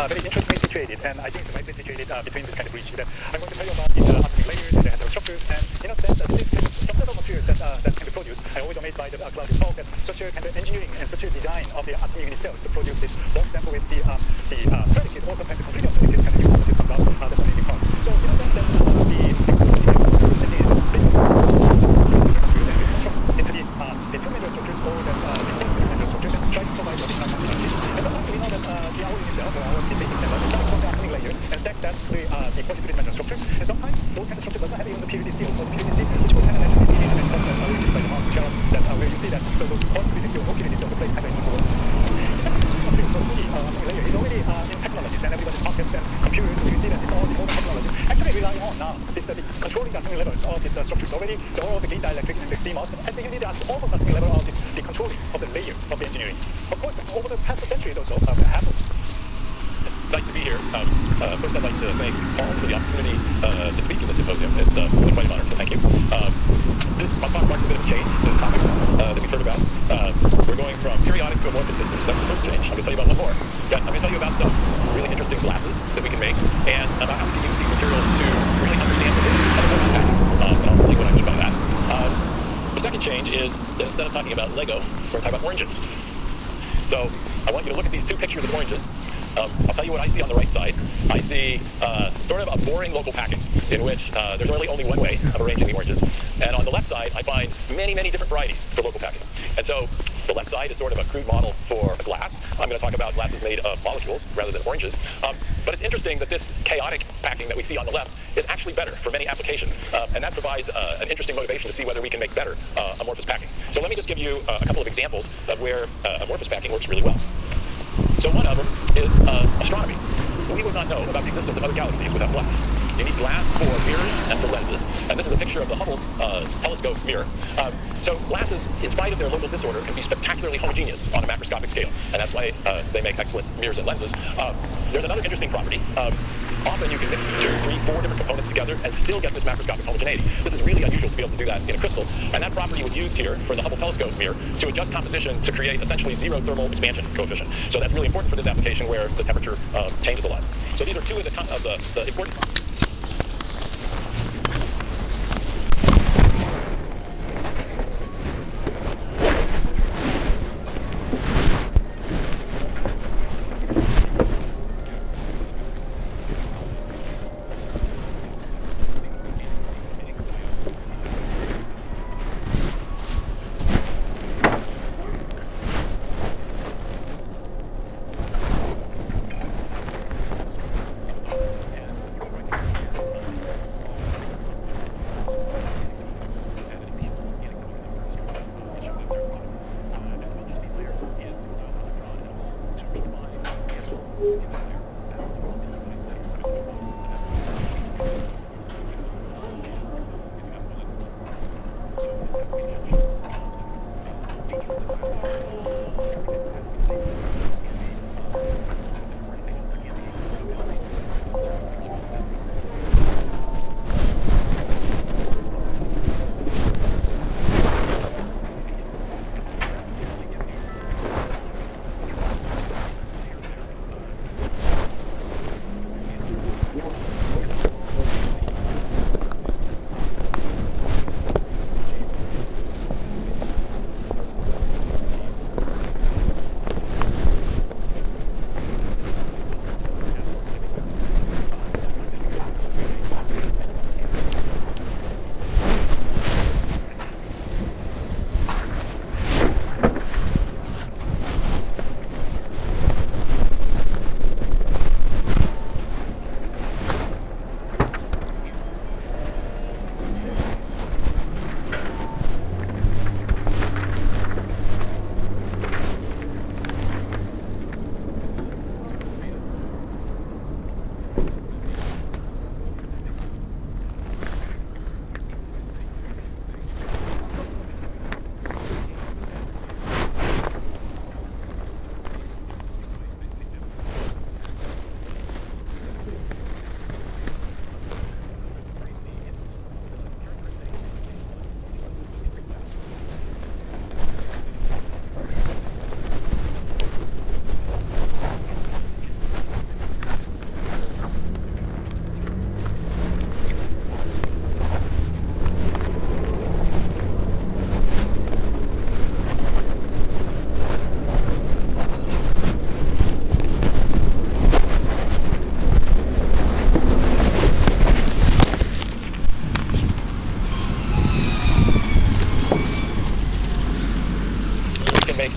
very interestingly situated, and I think it's nicely situated between this kind of bridge. That I'm going to tell you about these atomic layers and the heterostructures, and in a sense, this is kind of some set of materials that can be produced. I'm always amazed by the Claudius talk that such a kind of engineering and such a design of the atomic unit cells to produce this bulk sample with the predicate, or sometimes the completely predicate kind of new properties comes out. That's an amazing part. So in a sense, that the simply into the two-major structures or the major structures and try to provide additional functionality. And sometimes we know that our unit cell or our basic cell is coming from the atomic layer and stack that to the 43-dimensional structures. And sometimes those kind of structures doesn't have even the PVD steel or the PVD steel, which goes hand in hand with the three-dimensional structure that are by the Mount Shell, that where you see that. So those quantity steel or PVD steel also plays kind of important role. So the atomic layer is already in technologies and everybody's pockets and computers. So you see that it's all the modern technology actually relying on now is that controlling the atomic levels of these structures. Already all the gate dielectric and the CMOS, and you need almost atomic level of the controlling of the layer of the engineering. Of course, over the past centuries also, happened. Nice to be here. First, I'd like to thank Paul for the opportunity to speak in this symposium. It's really quite an honor, so thank you. My talk marks a bit of a change to the topics that we've heard about. We're going from periodic to amorphous systems. That's the first change. I'm going to tell you about one more. I'm going to tell you about some really interesting glasses that we can make, and about how we can use these materials to really understand the physics of amorphous packing. And I'll tell you what I mean by that. The second change is that instead of talking about Lego, we're going to talk about oranges. So I want you to look at these two pictures of oranges. I'll tell you what I see on the right side. I see sort of a boring local packing in which there's really only one way of arranging the oranges. And on the left side, I find many, many different varieties for local packing. And so the left side is sort of a crude model for a glass. I'm going to talk about glasses made of molecules rather than oranges. But it's interesting that this chaotic packing that we see on the left is actually better for many applications. And that provides an interesting motivation to see whether we can make better amorphous packing. So let me just give you a couple of examples of where amorphous packing works really well. So one of them is astronomy. We would not know about the existence of other galaxies without glass. You need glass for mirrors and for lenses. And this is a picture of the Hubble telescope mirror. So glasses, in spite of their local disorder, can be spectacularly homogeneous on a macroscopic scale. And that's why they make excellent mirrors and lenses. There's another interesting property. Often you can mix 2, 3, 4 different components together and still get this macroscopic homogeneity. This is really unusual to be able to do that in a crystal. And that property was used here for the Hubble telescope mirror to adjust composition to create essentially zero thermal expansion coefficient. So that's really important for this application where the temperature changes a lot. So these are two of the important.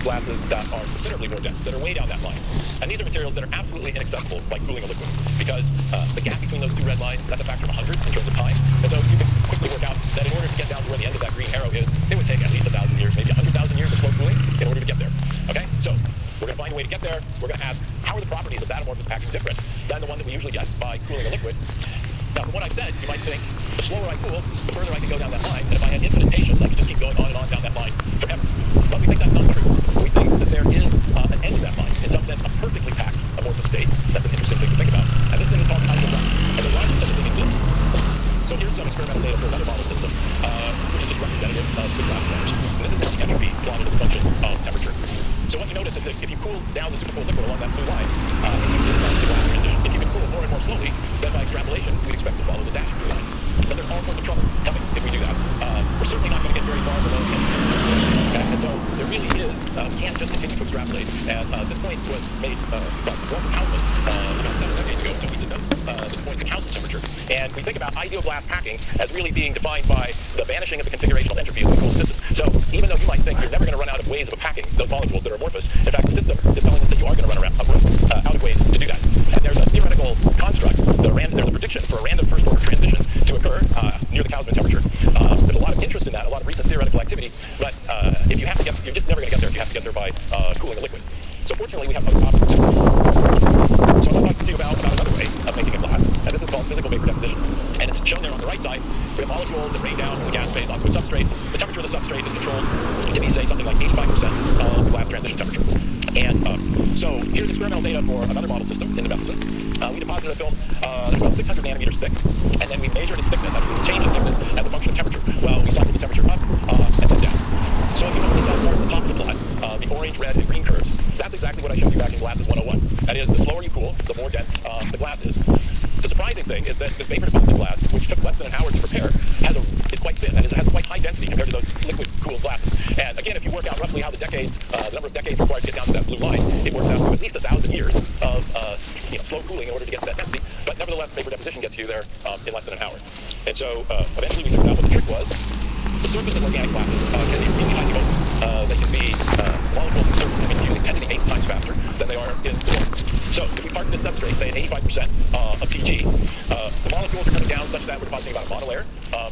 glasses that are considerably more dense, that are way down that line. And these are materials that are absolutely inaccessible by cooling a liquid, because the gap between those two red lines, that's a factor of 100 in terms of time. And so you can quickly work out that in order to get down to where the end of that green arrow is, it would take at least 1,000 years, maybe 100,000 years of slow cooling in order to get there. Okay, so we're going to find a way to get there. We're going to ask, how are the properties of that amorphous package different than the one that we usually get by cooling a liquid? Now, from what I've said, you might think, the slower I cool, the further I can go down that line, and if I had infinite patience, I could just keep going on and on down that line forever. But we think that's not true. We think that there is an end to that line, in some sense, a perfectly packed amorphous state. That's an interesting thing to think about. And this thing is called ideal glass. And the reason such a thing exists. So here's some experimental data for another model system, which is just representative of the glass layers. And this is the entropy plotted as a function of temperature. So what you notice is that if you cool down the supercooled liquid along that blue line, the glass transition, if you can cool it more and more slowly, then by extrapolation, we'd expect to follow the dashed blue line. But there's all sorts of trouble coming if we do that. We're certainly not going to get very far below the okay? And so there really is, we can't just continue to extrapolate. And this point was made by Walter Houseman about 7 decades ago, so we did this point in Houseman temperature. And we think about ideal glass packing as really being defined by the vanishing of the configurational entropy of the cooled system. So even though you might think you're never going to run out of ways of packing those molecules that are amorphous, in fact, the system is telling us that you are going to run out of ways to do that. And there's a theoretical construct, there's a prediction for a random first-order transition to occur near the Houseman temperature. There's a lot of interest in that, a lot of recent theoretical activity, but if you have to get, you're just never going to get there if you have to get there by cooling a liquid. So fortunately, we have other options. So I'm going to talk to you about another way of making a glass, and this is called physical vapor deposition. And it's shown there on the right side. We have molecules that rain down from the gas phase onto a substrate. The temperature of the substrate is controlled to be, say, something like 85% of the glass transition temperature. And so here's experimental data for another model system in the Betheson. We deposited a film that's about 600 nanometers thick, and then we measured its thickness, and we changed the thickness as a function of temperature. Well, we cycled the temperature up and then down. So if you notice on the top of the plot, the orange, red, and green curves, that's exactly what I showed you back in Glasses 101. That is, the slower you cool, the more dense the glass is. The surprising thing is that this vapor deposited glass, which took less than an hour to prepare, is quite thin. That is, it has quite high density compared to those liquid-cooled glasses. And again, if you work out roughly how the number of decades required to get down to that blue line, it works out to at least 1,000 years of slow cooling in order to get to that density. But nevertheless, vapor deposition gets you there in less than an hour. And so eventually we figured out what the trick was. The surface of organic glasses can be really highly mobile. They can be molecules in the surface can be fusing 10 to the 8 times faster than they are in the water. So if we park this substrate, say at 85% of TG, the molecules are coming down such that we're depositing about a monolayer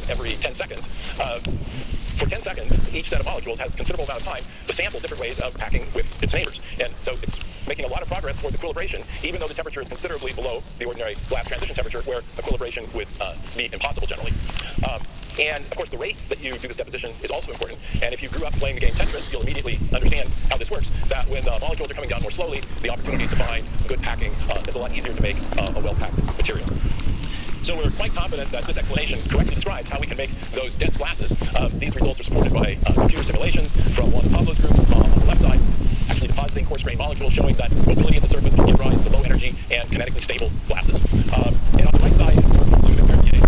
every 10 seconds. For 10 seconds, each set of molecules has a considerable amount of time to sample different ways of packing with its neighbors. And so it's making a lot of progress toward equilibration, even though the temperature is considerably below the ordinary glass transition temperature, where equilibration would be impossible generally. And, of course, the rate that you do this deposition is also important. And if you grew up playing the game Tetris, you'll immediately understand how this works, that when molecules are coming down more slowly, the opportunities to find good packing is a lot easier to make a well-packed material. So we're quite confident that this explanation correctly describes how we can make those dense glasses. These results are supported by computer simulations from Juan Pablo's group on the left side, actually depositing coarse-grained molecules, showing that mobility at the surface can give rise to low-energy and kinetically stable glasses. And on the right side, Louis de Verdier,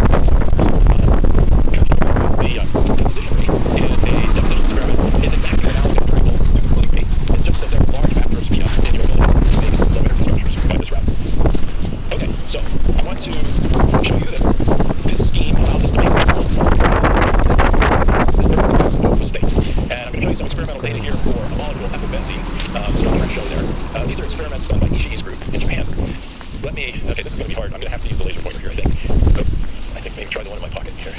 the deposition rate in a deposition experiment is exactly analogous to the cooling rate. It's just that there's a large factor of speed up in your ability to make low-energy structures by this route. Okay, so I want to show you that this scheme allows us to make this state. And I'm going to show you some experimental data here for a molecule, ethylbenzene, structure shown there. These are experiments done by Ishii's group in Japan. Okay, this is going to be hard. I'm going to have to use the laser pointer here, I think. Oh, I think maybe try the one in my pocket here.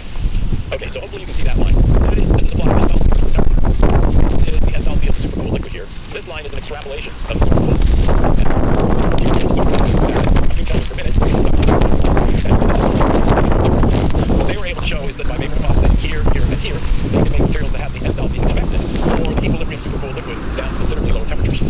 Okay, so hopefully you can see that line. This is a plot of enthalpy. It is the enthalpy of the supercooled liquid here. This line is an extrapolation of the supercooled. A few kelvin per minute. What they were able to show is that by vapor depositing here, here, and here, they can make materials that have the enthalpy expected for the equilibrium supercooled liquid down to considerably lower temperatures.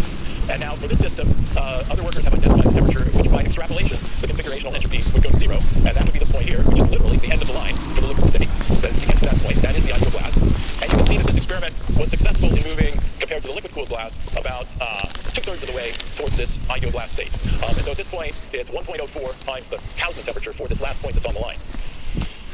And now for this system, other workers have identified the temperature at which by extrapolation, the configurational entropy would go to 0, and that would be this point here, which is literally the end of the line for the liquid state. That is, to get to that point, that is the ideal glass. And you can see that this experiment was successful in moving, compared to the liquid-cooled glass, about 2/3 of the way towards this ideal glass state. And so at this point, it's 1.04 times the Houseman temperature for this last point that's on the line.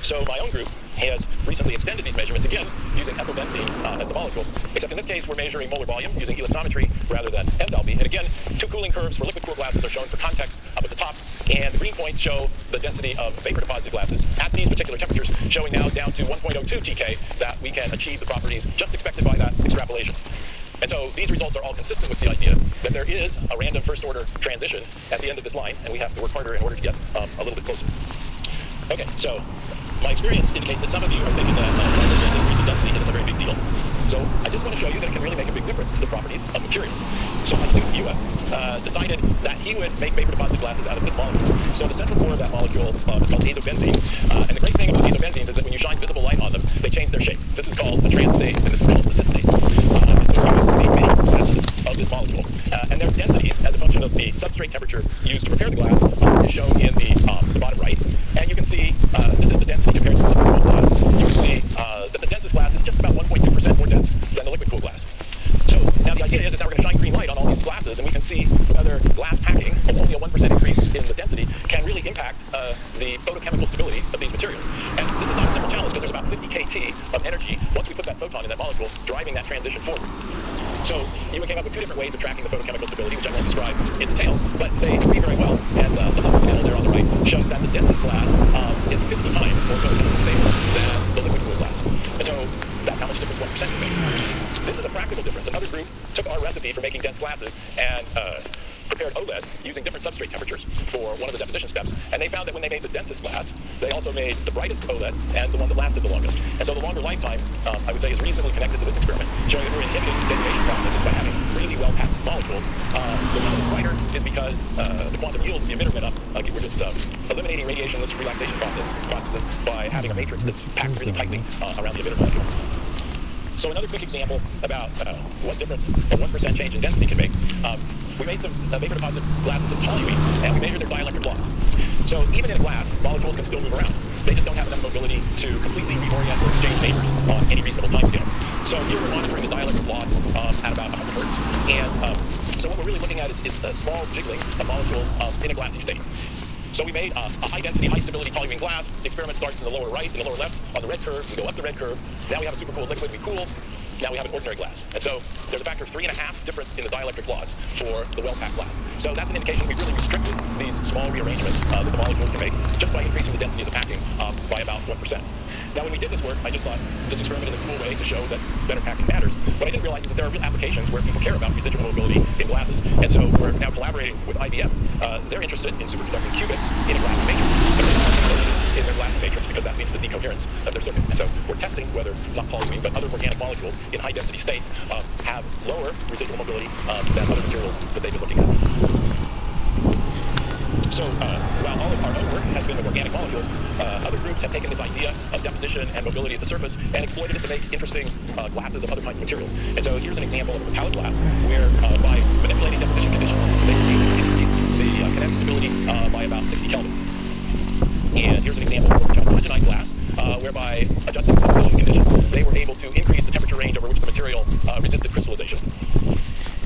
So my own group has recently extended these measurements again using ethylbenzene as the molecule, except in this case we're measuring molar volume using helixometry rather than enthalpy. And again, two cooling curves for liquid cooled glasses are shown for context up at the top, and the green points show the density of vapor deposited glasses at these particular temperatures, showing now down to 1.02 TK that we can achieve the properties just expected by that extrapolation. And so these results are all consistent with the idea that there is a random first-order transition at the end of this line, and we have to work harder in order to get a little bit closer. Okay, so my experience indicates that some of you are thinking that 1% increase in density isn't a very big deal. So I just want to show you that it can really make a big difference in the properties of materials. So my student Yue decided that he would make vapor deposit glasses out of this molecule. So the central core of that molecule is called azobenzene. And the great thing about azobenzenes is that when you shine visible light on them, they change their shape. This is called the trans state, and this is called the cis state. And so the main essence of this molecule. And their densities, as a function of the substrate temperature used to prepare the glass, is shown in the bottom right. And you can see this is the density compared to the liquid cooled glass. You can see that the densest glass is just about 1.2% more dense than the liquid cooled glass. So now the idea is now we're going to shine green light on all these glasses, and we can see whether glass packing, with only a 1% increase in the density, can really impact the photochemical stability of these materials. And this is not a simple challenge because there's about 50 kT of energy once we put that photon in that molecule driving that transition forward. So you came up with two different ways of tracking the photochemical stability, which I won't describe in detail, but they agree very well. And the left panel there on the right shows that the densest glass is 50 times more photochemically stable than the liquid cooled glass. And so that's how much difference 1% can make. This is a practical difference. Another group took our recipe for making dense glasses and prepared OLEDs using different substrate temperatures for one of the deposition steps. And they found that when they made the densest glass, they also made the brightest OLED and the one that lasted the longest. And so the longer lifetime, I would say, is reasonably connected to this experiment, showing that we're inhibiting degradation processes by having really well-packed molecules. The reason it's brighter is because the quantum yield of the emitter went up. We're just eliminating radiationless relaxation processes by having a matrix that's packed really tightly around the emitter molecule. So another quick example about what difference a 1% change in density can make. We made some vapor deposit glasses of toluene, and we measured their dielectric loss. So even in a glass, molecules can still move around. They just don't have enough mobility to completely reorient or exchange vapors on any reasonable timescale. So here we're monitoring the dielectric loss at about 100 hertz. And so what we're really looking at is a small jiggling of molecules in a glassy state. So we made a high-density, high-stability toluene glass. The experiment starts in the lower right, in the lower left. On the red curve, we go up the red curve. Now we have a supercooled liquid. We cool. Now we have an ordinary glass. And so there's a factor of 3.5 difference in the dielectric loss for the well-packed glass. So that's an indication we've really restricted these small rearrangements that the molecules can make just by increasing the density of the packing by about 1%. Now when we did this work, I just thought this experiment is a cool way to show that better packing matters. What I didn't realize is that there are real applications where people care about residual mobility in glasses. And so we're now collaborating with IBM. They're interested in superconducting qubits in a glass matrix. But they're not interested in their glass matrix because that leads to decoherence of their circuit. And so we're testing whether, not toluene, but other organic molecules in high-density states have lower residual mobility than other materials that they've been looking at. So while all of our own work has been with organic molecules, other groups have taken this idea of deposition and mobility at the surface and exploited it to make interesting glasses of other kinds of materials. And so here's an example of a metallic glass where by manipulating deposition conditions, they were able to increase the kinetic stability by about 60 Kelvin. And here's an example of a chalcogenide glass whereby adjusting the deposition conditions, they were able to increase the temperature range over which the material resisted crystallization.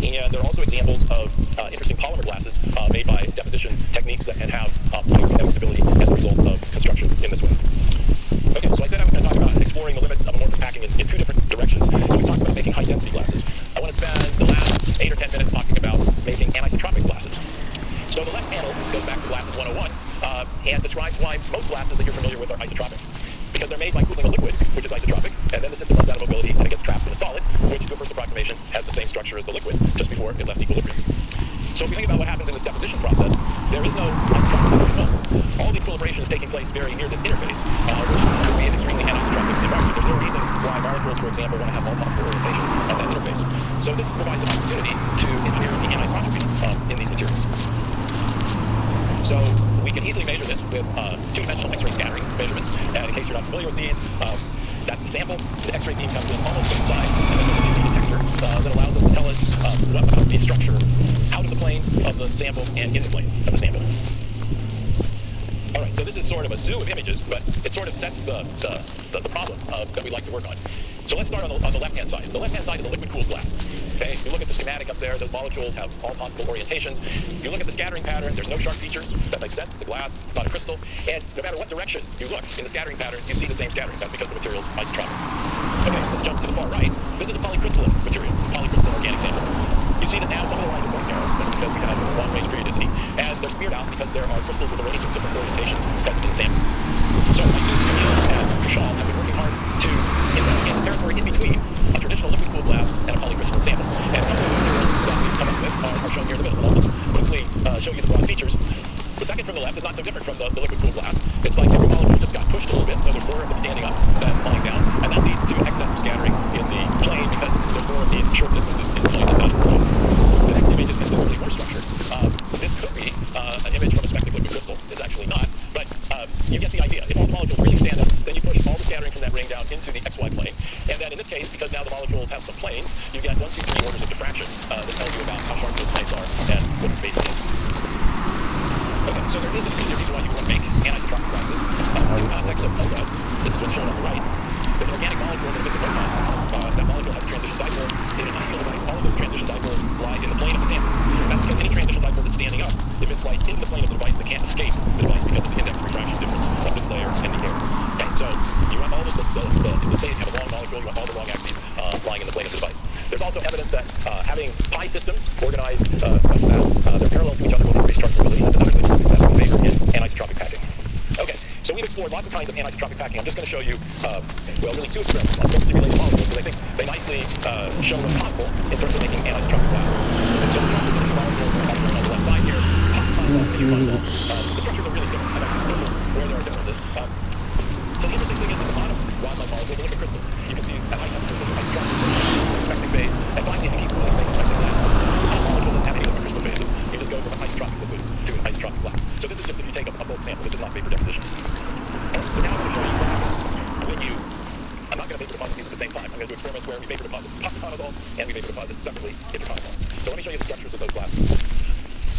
And there are also examples of interesting polymer glasses made by deposition techniques that can have higher kinetic stability as a result of construction in this way. Okay, so I said I was going to talk about exploring the limits of amorphous packing in two different directions. So we talked about making high-density glasses. I want to spend the last 8 or 10 minutes talking about making anisotropic glasses. So the left panel goes back to Glasses 101 and describes why most glasses that you're familiar with are isotropic. Because they're made by cooling a liquid, which is isotropic, and then the system runs out of mobility and it gets trapped in a solid, which to a first approximation has the same structure as the liquid just before it left equilibrium. So if you think about what happens in this deposition process, there is no isotropic liquid at all. All the equilibration is taking place very near this interface, which could be an extremely anisotropic environment. There's no reason why molecules, for example, want to have all possible orientations at that interface. So this provides an opportunity to engineer the anisotropy in these materials. So we can easily measure this with two-dimensional X-ray scattering measurements. And in case you're not familiar with these, that's the sample. The X-ray beam comes in almost inside, and then there's a 2D detector that allows us to tell us what about the structure out of the plane of the sample and in the plane of the sample. All right, so this is sort of a zoo of images, but it sort of sets the problem that we like to work on. So let's start on the left-hand side. The left-hand side is a liquid-cooled glass. Okay, you look at the schematic up there, those molecules have all possible orientations. You look at the scattering pattern, there's no sharp features. That makes sense, it's a glass, not a crystal. And no matter what direction you look in the scattering pattern, you see the same scattering. That's because the material's isotropic. Okay, let's jump to the far right. This is a polycrystalline material, polycrystalline organic sample. You see that now some of the lines are more narrow. That's because we have long-range periodicity. And they're smeared out because there are crystals with a range of different orientations present in the sample. So my students Camille and Kushal have been working hard to invent the territory in between a traditional liquid-cooled glass and a polycrystalline sample. case, because now the molecules have some planes, you get 1, 2, 3 orders of diffraction that tell you about how sharp those planes are and what the spacing is. Okay, so there is a particular reason why you want to make anisotropic glasses. In the context of photons, this is what's shown on the right. There's an organic molecule that emits a photon. That molecule has a transition dipole. In an ideal device, all of those transition dipoles lie in the plane of the sample. That's because any transition dipole that's standing up emits light into the plane of the device that can't escape the device because of the index refraction difference of this layer and the air. Okay, so you want all of let's say you have a long molecule, you want all the long axes lying in the plane of the device. There's also evidence that having pi systems organized such that they're parallel to each other will increase charge mobility. That's another thing that we favor in anisotropic packing. Okay, so we've explored lots of kinds of anisotropic packing. I'm just going to show you, well, really 2 experiments on closely related molecules because I think they nicely show what's possible in terms of making anisotropic glasses. So we'll start with the molecule on the left side here. The structures are really similar. I'm going to circle where there are differences. So the interesting thing is at the bottom rod-like molecule, the liquid crystal. You can see at high temperatures there's a isotropic expecting phase. And finally, if you keep moving expecting glass, the molecule doesn't have any liquid crystal phases. You just go from an isotropic liquid to an isotropic glass. So this is just if you take a bulk sample. This is not vapor deposition. So now I'm going to show you what happens when you... I'm not going to vapor deposit these at the same time. I'm going to do experiments where we vapor deposit polyconazole and we vapor deposit separately itraconazole. So let me show you the structures of those glasses.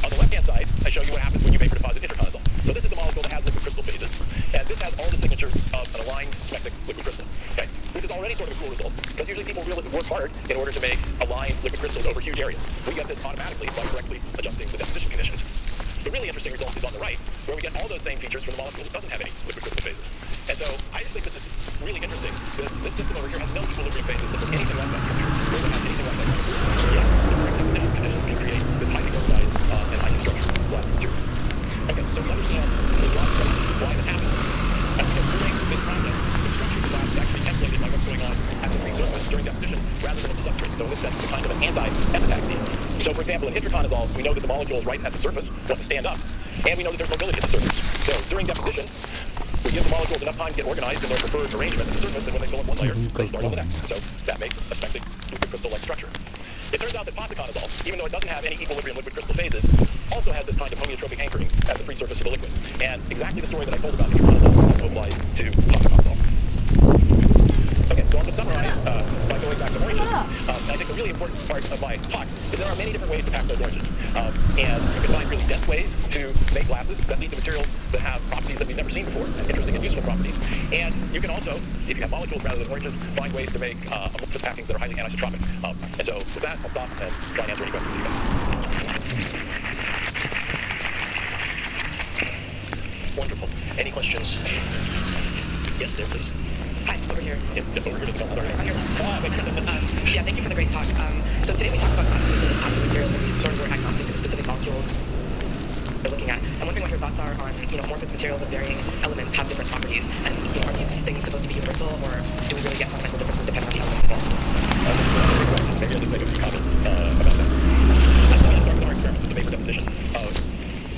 On the left-hand side, I show you what happens when you vapor deposit itraconazole. So this is a molecule that has liquid crystal phases, and this has all the signatures of an aligned smectic liquid crystal, okay? Which is already sort of a cool result, because usually people really work hard in order to make aligned liquid crystals over huge areas. We get this automatically by correctly adjusting the deposition conditions. The really interesting result is on the right, where we get all those same features from the molecule that doesn't have any liquid crystal phases. And so I just think this is really interesting. This system over here has no equilibrium phases that look anything like that structure, or that has anything like that kind of fluid. Yet, the correct deposition conditions can create this highly organized and highly structured glass material. Okay, so we understand in broad strokes why this happens. That's because during this process, the structure of the glass is actually templated by what's going on at the free surface during deposition rather than at the substrate. So in this sense, it's a kind of an anti-epitaxy. So for example, in itraconazole, we know that the molecules right at the surface want to stand up, and we know that there's mobility at the surface. So during deposition, we give the molecules enough time to get organized in their preferred arrangement at the surface, and when they fill up one layer, they start on the next. So that makes a smectic liquid crystal-like structure. It turns out that polyconazole, even though it doesn't have any equilibrium liquid crystal phases, also has this kind of homeotropic anchoring at the free surface of the liquid. And exactly the story that I told about itraconazole also applies to polyconazole. Okay, so I'm going to summarize by going back to oranges. I think the really important part of my talk is there are many different ways to pack those oranges. And you can find really dense ways to make glasses that lead to materials that have properties that we've never seen before, interesting and useful properties. And you can also, if you have molecules rather than oranges, find ways to make amorphous packings that are highly anisotropic. And so with that, I'll stop and try and answer any questions you guys. Wonderful. Any questions? Yes, there, please. Hi, over here. Yep, over here to the front. Right here. Yeah, thank you for the great talk. So today we talked about glasses sort of active materials, and we sort of were agnostic to the specific molecules we're looking at. I'm wondering what your thoughts are on, amorphous materials of varying elements have different properties, and are these things supposed to be universal, or do we really get fundamental differences depending on the element involved? Maybe I'll just make a few comments about that. I'm going to start with our experiments with the vapor deposition.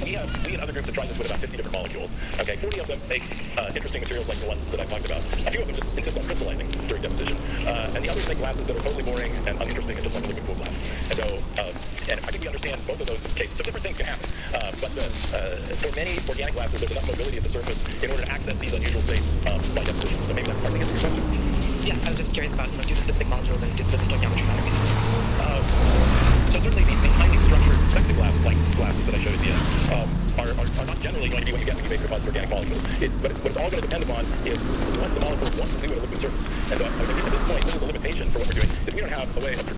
We and other groups have tried this with about 50 different molecules. Okay, 40 of them make interesting materials like the ones that I talked about. A few of them just insist on crystallizing during deposition. And the others make glasses that are totally boring and uninteresting and just like a liquid cool glass. And so, and I think we understand both of those cases. So different things can happen. But for many organic glasses, there's enough mobility at the surface in order to access these unusual states by deposition. So maybe that's partly answer your question. Yeah, I was just curious about, do the specific molecules and does the stoichiometry matter basically? So certainly the highly structured smectic glass, like glasses that I showed at the end, are not generally going to be what you get when you vapor deposit organic molecules. But what it's all going to depend upon is what the molecules want to do at a liquid surface. And so I would say at this point, this is a limitation for what we're doing, is we don't have a way of